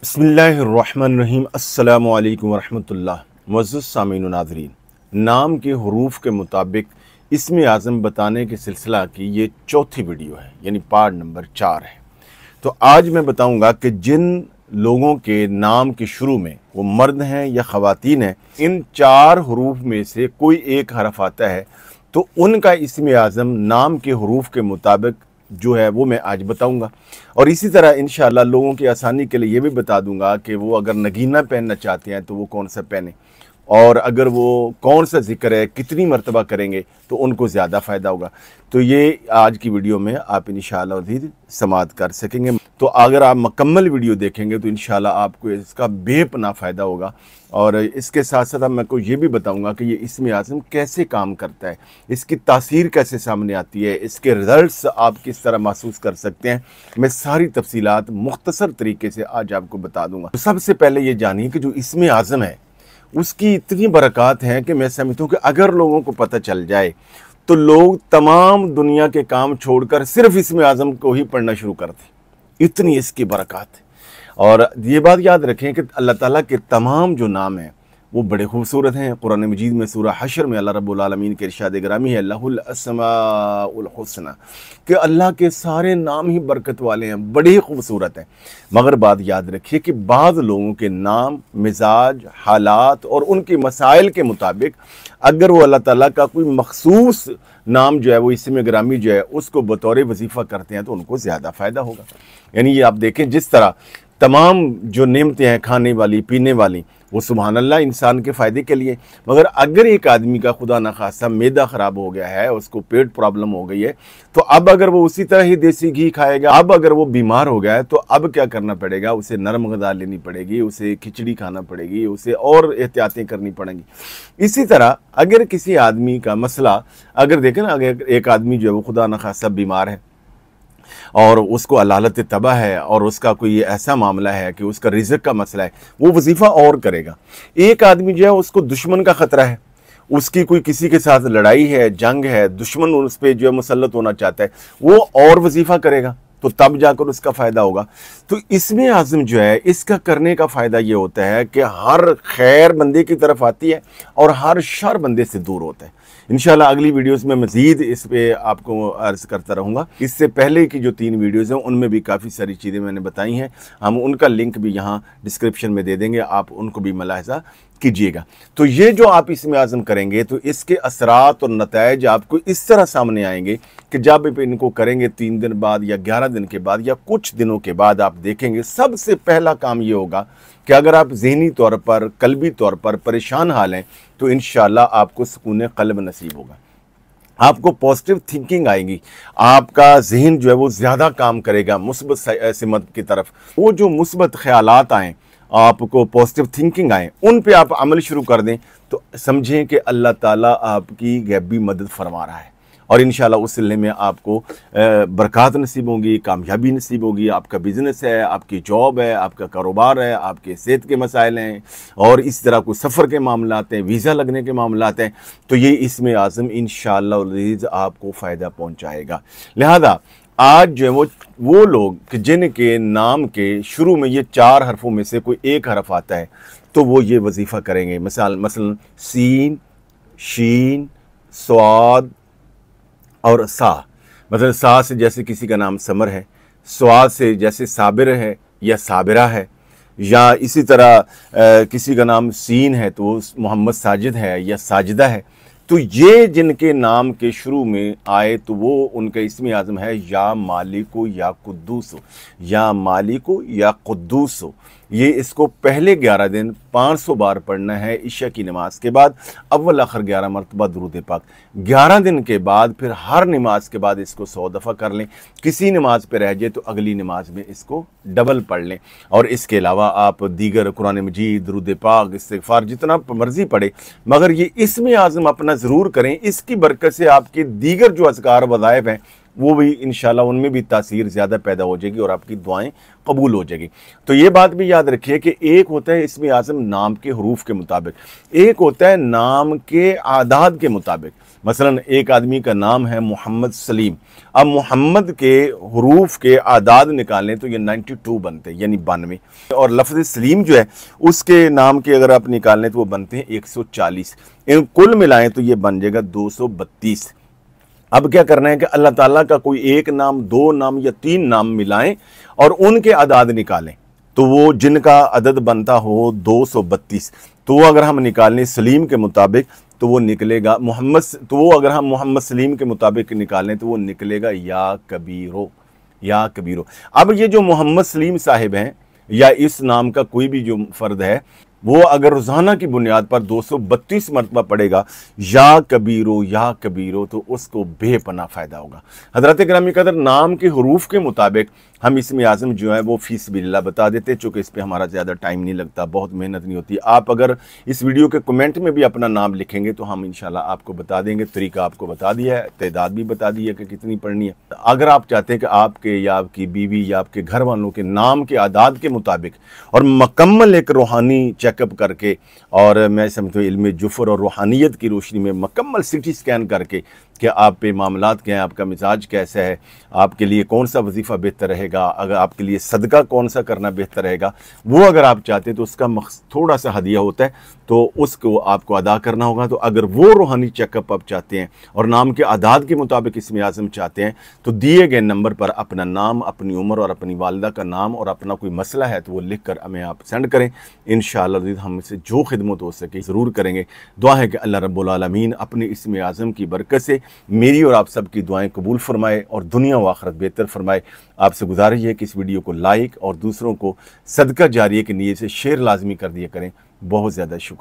बिस्मिल्लाहिर्रहमानिर्रहीम अस्सलामु अलैकुम वरहमतुल्लाह। मुअज़्ज़ज़ सामीन व नाज़रीन, नाम के हुरूफ के मुताबिक इस्म आज़म बताने के सिलसिला की ये चौथी वीडियो है, यानी पार्ट नंबर 4 है। तो आज मैं बताऊंगा कि जिन लोगों के नाम के शुरू में वो मर्द हैं या ख़वातीन हैं, इन 4 हुरूफ में से कोई एक हरफ आता है तो उनका इस्म आज़म नाम के हुरूफ के मुताबिक जो है वो मैं आज बताऊंगा। और इसी तरह इंशाअल्लाह लोगों की आसानी के लिए ये भी बता दूंगा कि वो अगर नगीना पहनना चाहते हैं तो वो कौन सा पहने, और अगर वो कौन सा जिक्र है कितनी मरतबा करेंगे तो उनको ज़्यादा फ़ायदा होगा। तो ये आज की वीडियो में आप इंशाअल्लाह अज़ीज़ समाअत कर सकेंगे। तो अगर आप मुकम्मल वीडियो देखेंगे तो इंशाअल्लाह आपको इसका बेपनाह फ़ायदा होगा। और इसके साथ साथ मैं को ये भी बताऊंगा कि ये इस्म आज़म कैसे काम करता है, इसकी तासीर कैसे सामने आती है, इसके रिज़ल्ट्स आप किस तरह महसूस कर सकते हैं। मैं सारी तफसीलात मुख्तसर तरीके से आज आपको बता दूंगा। तो सबसे पहले ये जानिए कि जो इस्म आज़म है उसकी इतनी बरक़ात हैं कि मैं समझता हूँ कि अगर लोगों को पता चल जाए तो लोग तमाम दुनिया के काम छोड़कर सिर्फ इस्म आज़म को ही पढ़ना शुरू कर दें, इतनी इसकी बरक़ात है। और ये बात याद रखें कि अल्लाह ताला के तमाम जो नाम हैं वो बड़े खूबसूरत हैं। कुरान मजीद में सूरह हशर में अल्लाह रब्बुल आलमीन के इरशाद गिरामी है लहुल अस्माउल हुस्ना, कि अल्लाह के सारे नाम ही बरकत वाले हैं, बड़े ही खूबसूरत हैं। मगर बात याद रखिए कि बाद लोगों के नाम, मिजाज, हालात और उनके मसाइल के मुताबिक अगर वो अल्लाह ताला का कोई मखसूस नाम जो है वो इस्म गिरामी जो है उसको बतौर वजीफ़ा करते हैं तो उनको ज़्यादा फ़ायदा होगा। यानी ये आप देखें जिस तरह तमाम जो नेमतें हैं खाने वाली पीने वाली वो सुभान अल्लाह इंसान के फ़ायदे के लिए, मगर अगर एक आदमी का खुदा न खासा मैदा ख़राब हो गया है, उसको पेट प्रॉब्लम हो गई है, तो अब अगर वो उसी तरह ही देसी घी खाएगा, अब अगर वो बीमार हो गया है तो अब क्या करना पड़ेगा, उसे नरम ग़िज़ा लेनी पड़ेगी, उसे खिचड़ी खाना पड़ेगी, उसे और एहतियातें करनी पड़ेंगी। इसी तरह अगर किसी आदमी का मसला अगर देखें ना, अगर एक आदमी जो है वो खुदा न खासा बीमार है और उसको अलालत तबा है और उसका कोई ऐसा मामला है कि उसका रिज़्क़ का मसला है, वो वजीफ़ा और करेगा। एक आदमी जो है उसको दुश्मन का ख़तरा है, उसकी कोई किसी के साथ लड़ाई है, जंग है, दुश्मन उस पर जो है मुसल्लत होना चाहता है, वो और वजीफ़ा करेगा तो तब जाकर उसका फ़ायदा होगा। तो इस्म आज़म जो है इसका करने का फ़ायदा ये होता है कि हर खैर बंदे की तरफ आती है और हर शर बंदे से दूर होता है। इंशाल्लाह अगली वीडियोस में मज़ीद इस पे आपको अर्ज़ करता रहूँगा। इससे पहले की जो 3 वीडियोस हैं उनमें भी काफ़ी सारी चीज़ें मैंने बताई हैं, हम उनका लिंक भी यहाँ डिस्क्रिप्शन में दे देंगे, आप उनको भी मुलाहिज़ा कीजिएगा। तो ये जो आप इस्म आज़म करेंगे तो इसके असरात और नताइज आपको इस तरह सामने आएंगे कि जब इनको करेंगे 3 दिन बाद या 11 दिन के बाद या कुछ दिनों के बाद आप देखेंगे सबसे पहला काम ये होगा कि अगर आप ज़हनी तौर पर, कल्बी तौर पर परेशान हाल हैं तो इंशाअल्लाह आपको सुकून क़ल्ब नसीब होगा, आपको पॉजिटिव थिंकिंग आएगी, आपका जहन जो है वो ज़्यादा काम करेगा मुस्बत सिमत की तरफ। वो जो मुस्बत ख़यालात आएँ, आपको पॉजिटिव थिंकिंग आए, उन पे आप अमल शुरू कर दें तो समझें कि अल्लाह ताला आपकी गैबी मदद फरमा रहा है और इंशाअल्लाह उस सिलसिले में आपको बरक़ात नसीब होंगी, कामयाबी नसीब होगी। आपका बिज़नेस है, आपकी जॉब है, आपका कारोबार है, आपके सेहत के मसाइल हैं और इस तरह कोई सफ़र के मामलात हैं, वीज़ा लगने के मामलात हैं, तो ये इस्म आज़म इंशाअल्लाह अज़ीज़ आपको फ़ायदा पहुँचाएगा। लिहाजा आज जो है वो लोग जिनके नाम के शुरू में ये 4 हरफों में से कोई एक हरफ आता है तो वो ये वजीफ़ा करेंगे। मसलन सीन, शीन, स्वाद और सा। मतलब सा से जैसे किसी का नाम समर है, स्वाद से जैसे साबिर है या साबिरा है, या इसी तरह किसी का नाम सीन है तो मोहम्मद साजिद है या साजिदा है। तो ये जिनके नाम के शुरू में आए तो वो उनका इस्म आज़म है या मालिको या कुद्दूसो, या मालिको या कुद्दूसो। ये इसको पहले 11 दिन 500 बार पढ़ना है इशा की नमाज के बाद, अव्वल आखिर 11 मरतबा दुरूद पाक। 11 दिन के बाद फिर हर नमाज के बाद इसको 100 दफ़ा कर लें। किसी नमाज पे रह जाए तो अगली नमाज में इसको डबल पढ़ लें। और इसके अलावा आप दीगर कुरान मजीद, दुरूद पाक, इस्तिग़फ़ार जितना मर्ज़ी पढ़े, मगर ये इस्म आज़म अपना ज़रूर करें। इसकी बरकत से आपके दीगर जो अज़कार वज़ाइफ हैं वो भी इंशाल्लाह उनमें भी तासीर ज़्यादा पैदा हो जाएगी और आपकी दुआएं कबूल हो जाएगी। तो ये बात भी याद रखिए कि एक होता है इसमें आज़म नाम के हरूफ के मुताबिक, एक होता है नाम के आदाद के मुताबिक। मसलन एक आदमी का नाम है मोहम्मद सलीम, अब मोहम्मद के हरूफ के आदाद निकालें तो ये 92 बनते हैं, यानी 92, और लफ्ज़ सलीम जो है उसके नाम के अगर आप निकालें तो वो बनते हैं 140, इन कुल मिलाएं तो ये बन जाएगा 232। अब क्या करना है कि अल्लाह ताला का कोई एक नाम, दो नाम या तीन नाम मिलाएं और उनके आदाद निकालें, तो वो जिनका अदद बनता हो 232, तो वो अगर हम निकालें सलीम के मुताबिक तो वो निकलेगा मोहम्मद, तो वो अगर हम मोहम्मद सलीम के मुताबिक निकालें तो वो निकलेगा या कबीरो, या कबीरो। अब ये जो मोहम्मद सलीम साहिब हैं या इस नाम का कोई भी जो फ़र्द है, वो अगर रोज़ाना की बुनियाद पर 232 मरतबा पड़ेगा या कबीरो, तो उसको बेपना फ़ायदा होगा। हज़रत गिरामी कदर, नाम के हरूफ के मुताबिक हम इसमें आज़म जो है वो फ़ी सबिलिल्लाह बता देते, चूँकि इस पर हमारा ज़्यादा टाइम नहीं लगता, बहुत मेहनत नहीं होती। आप अगर इस वीडियो के कमेंट में भी अपना नाम लिखेंगे तो हम इंशाल्लाह आपको बता देंगे। तरीका आपको बता दिया है, तादाद भी बता दी है कि कितनी पढ़नी है। अगर आप चाहते हैं कि आपके या आपकी बीवी या आपके घर वालों के नाम के आदाद के मुताबिक और मुकम्मल एक रूहानी चेकअप करके, और मैं समझता हूँ इल्म जुफर और रूहानियत की रोशनी में मुकम्मल सिटी स्कैन करके कि आप पे मामलात क्या हैं, आपका मिजाज कैसा है, आपके लिए कौन सा वजीफ़ा बेहतर रहेगा, अगर आपके लिए सदका कौन सा करना बेहतर रहेगा, वो अगर आप चाहते हैं तो उसका थोड़ा सा हदिया होता है, तो उसको आपको अदा करना होगा। तो अगर वो रूहानी चेकअप आप चाहते हैं और नाम के आदाद के मुताबिक इसमें आज़म चाहते हैं तो दिए गए नंबर पर अपना नाम, अपनी उम्र और अपनी वालिदा का नाम और अपना कोई मसला है तो वो लिख कर हमें आप सेंड करें। इंशाअल्लाह हमसे जो खिदमत हो सके ज़रूर करेंगे। दुआ है कि अल्लाह रब्बुल आलमीन अपने इसमें आज़म की बरकत से मेरी और आप सब की दुआएं कबूल फरमाए और दुनिया व आखिरत बेहतर फरमाए। आपसे गुजारिश है कि इस वीडियो को लाइक और दूसरों को सदका जारिया की नीयत से शेयर लाजमी कर दिया करें। बहुत ज़्यादा शुक्रिया।